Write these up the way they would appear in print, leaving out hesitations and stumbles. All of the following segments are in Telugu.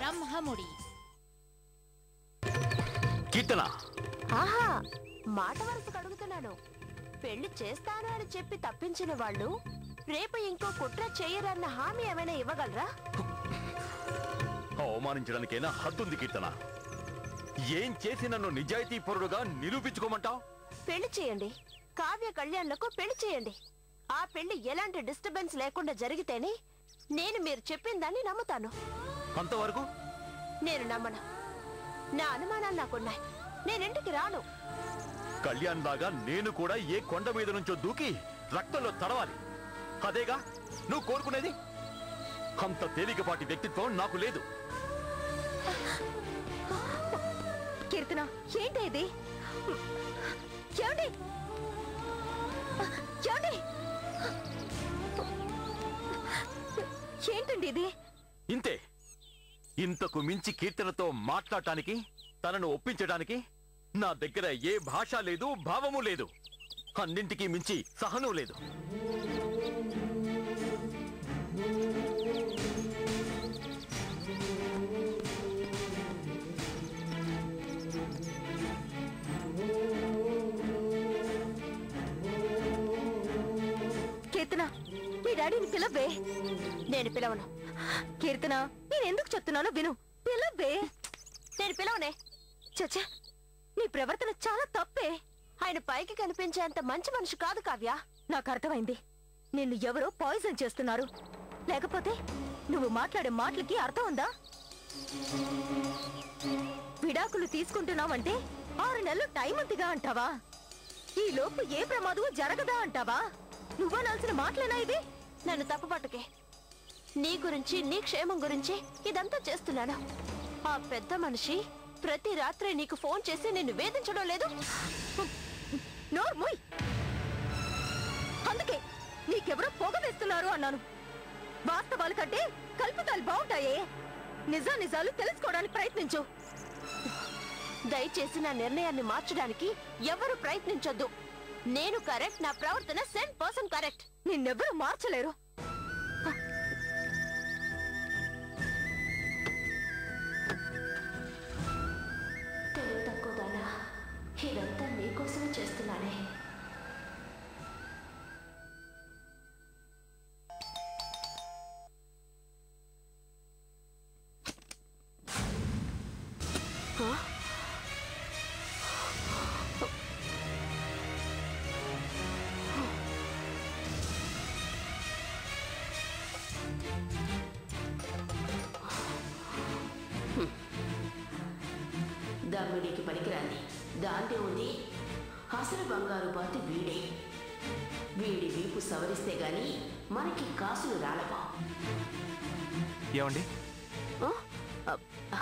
బ్రహ్మముడి. కీర్తన, ఆహా, మాట వరుసకు అడుగుతున్నాను. పెళ్లి చేస్తాను అని చెప్పి తప్పించిన వాళ్ళు రేపు ఇంకో కుట్ర చేయరన్న హామీ ఏమైనా ఇవ్వగలరా? అవమానించడానికైనా హద్దుంది కీర్తన. ఏం చేసి నన్ను నిజాయితీ పరుడుగా నిరూపించుకోమంటావు? పెళ్లి చేయండి, కావ్య కళ్యాణ్లకు పెళ్లి చేయండి. ఆ పెళ్లి ఎలాంటి డిస్టర్బెన్స్ లేకుండా జరిగితేనే నేను మీరు చెప్పిన దాన్ని నమ్ముతాను. అంతవరకు నేను నమ్మను. నా అనుమానాలు నాకున్నాయి. నేనింటికి రాను. కళ్యాణ్ లాగా నేను కూడా ఏ కొండ మీద నుంచో దూకి రక్తంలో తడవాలి. అదేగా నువ్వు కోరుకునేది? అంత తేలికపాటి వ్యక్తిత్వం నాకు లేదు. కీర్తన, ఏంటి ఇది? ఏమండి? ఏమండి? ఏంటండి ఇది? ఇంతే. ఇంతకు మించి కీర్తనతో మాట్లాడటానికి, తనను ఒప్పించడానికి నా దగ్గర ఏ భాష లేదు, భావము లేదు. అన్నింటికీ మించి సహనం లేదు. కీర్తన, మీ డాడీని పిలవ్వే. నేను పిలవను. కీర్తన, నేనెందుకు చెప్తున్నానో విను. పిలవ్వే. నేను పిలవనే. చచ్చా, నీ ప్రవర్తన చాలా తప్పే. ఆయన పైకి కనిపించేంత మంచి మనిషి కాదు కావ్య. నాకు అర్థమైంది. నిన్ను ఎవరో పాయిజన్ చేస్తున్నారు. లేకపోతే నువ్వు మాట్లాడే మాటలకి అర్థం ఉందా? విడాకులు తీసుకుంటున్నావంటే 6 నెలలు టైం ఉందిగా అంటావా? ఈ లోపు ఏ ప్రమాదం జరగదా అంటావా? నువ్వనాల్సిన మాటలేనా ఇది? నన్ను తప్పుపట్టుకే. నీ గురించి, నీ క్షేమం గురించి ఇదంతా చేస్తున్నాను. ఆ పెద్ద మనిషి ప్రతి రాత్రి నీకు ఫోన్ చేసి నిన్ను వేధించడం లేదు? నోర్మోయ్. అందుకే నీకెవరో పొగ వేస్తున్నారు అన్నాను. వాస్తవాల కంటే కల్పితాలు బాగుంటాయే. నిజాలు తెలుసుకోవడానికి ప్రయత్నించు. దయచేసి నా నిర్ణయాన్ని మార్చడానికి ఎవరు ప్రయత్నించొద్దు. నేను కరెక్ట్. నా ప్రవర్తన 100% కరెక్ట్. నిన్నెవరూ మార్చలేరు. తక్కువదానా, ఇదంతా నీకోసమే చేస్తున్నానే. దమ్మిడికి పనికిరాంది దాంతే ఉంది. అసలు బంగారు బాతు వీడే. వీడి వీపు సవరిస్తే గాని మనకి కాసులు రాలవా? ఏమండి,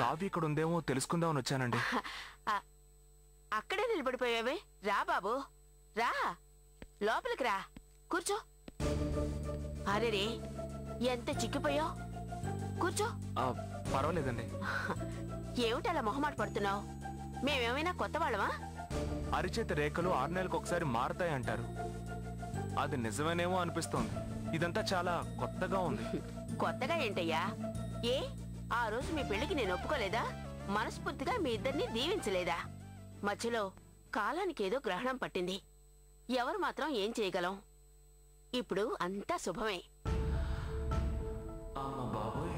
కావ్య ఇక్కడ ఉందేమో తెలుసుకుందామని వచ్చానండి. అక్కడే నిలబడిపోయావే. రా బాబు, రా లోపలికి రా, కూర్చో. అరేరే, ఎంత చిక్కిపోయావు. కూర్చో. పర్వాలేదండి. ఏమిటలా మొహమాట పడుతున్నావు? మేమేమైనా కొత్త వాళ్ళమా? అరిచేతి రేఖలు 6 నెలలకు ఒకసారి మారతాయి అంటారు. అది నిజమేనేమో అనిపిస్తోంది. ఇదంతా చాలా కొత్తగా ఉంది. కొత్తగా ఏంటయ్యా? ఏ ఆ రోజు మీ పెళ్లికి నేను ఒప్పుకోలేదా? మనస్ఫూర్తిగా మీ ఇద్దరిని దీవించలేదా? మధ్యలో కాలానికి ఏదో గ్రహణం పట్టింది. ఎవరు మాత్రం ఏం చేయగలం? ఇప్పుడు అంతా శుభమే. అమ్మ బాబోయ్,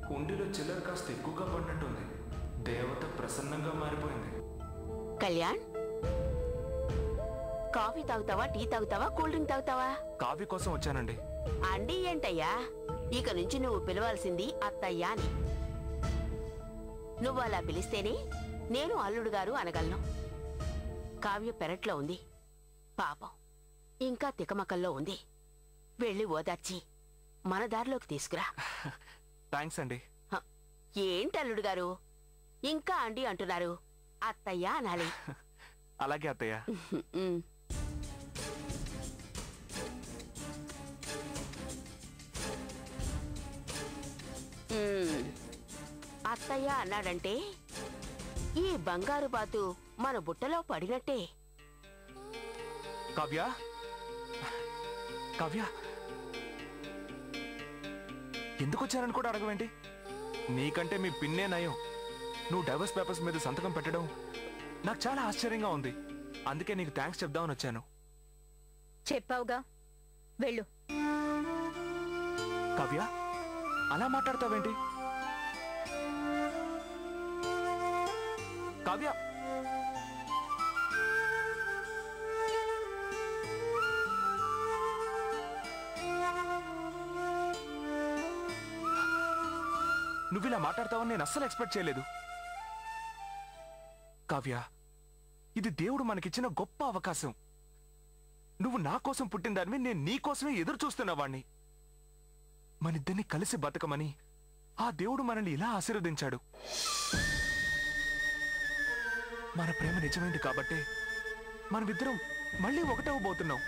కుండీలో చిల్లర కాస్త ఎక్కువగా పడినట్టుంది. దేవత ప్రసన్నంగా మారిపోయింది. కళ్యాణ్, కాఫీ తాగుతావా, టీ తాగుతావా, కూల్ డ్రింక్ తాగుతావా? కాఫీ కోసం వచ్చానండి. అండి ఏంటయ్యా? ఇక నుంచి నువ్వు పిలవాల్సింది అత్తయ్యా అని. నువ్వు అలా పిలిస్తేనే నేను అల్లుడు గారు అనగలను. కావ్య పెరట్లో ఉంది. పాపం ఇంకా తికమకల్లో ఉంది. వెళ్ళి ఓదార్చి మన దారిలోకి తీసుకురా. థ్యాంక్స్ అండి. ఏంటి అల్లుడు గారు ఇంకా అండి అంటున్నారు? అత్తయ్య అనాలి. అలాగే అత్తయ్య. అత్తయ్య అన్నాడంటే ఈ బంగారు బాతు మన బుట్టలో పడినట్టే. కావ్య, కావ్య, ఎందుకు వచ్చానని కూడా అడగవేంటి? నీకంటే మీ పిన్నే నయం. నువ్వు డైవర్స్ పేపర్స్ మీద సంతకం పెట్టడం నాకు చాలా ఆశ్చర్యంగా ఉంది. అందుకే నీకు థ్యాంక్స్ చెప్దామని వచ్చాను. చెప్పావుగా, వెళ్ళు. కావ్య, అలా మాట్లాడతావేంటి? కావ్య, నువ్వు ఇలా మాట్లాడతావని నేను అస్సలు ఎక్స్పెక్ట్ చేయలేదు. కావ్య, ఇది దేవుడు మనకిచ్చిన గొప్ప అవకాశం. నువ్వు నా కోసం పుట్టిన దానివి, నేను నీ కోసమే ఎదురు చూస్తున్నవాణ్ణి. మనిద్దరిని కలిసి బతకమని ఆ దేవుడు మనల్ని ఇలా ఆశీర్వదించాడు. మన ప్రేమ నిజమైంది కాబట్టే మనమిద్దరం మళ్ళీ ఒకటవబోతున్నాం.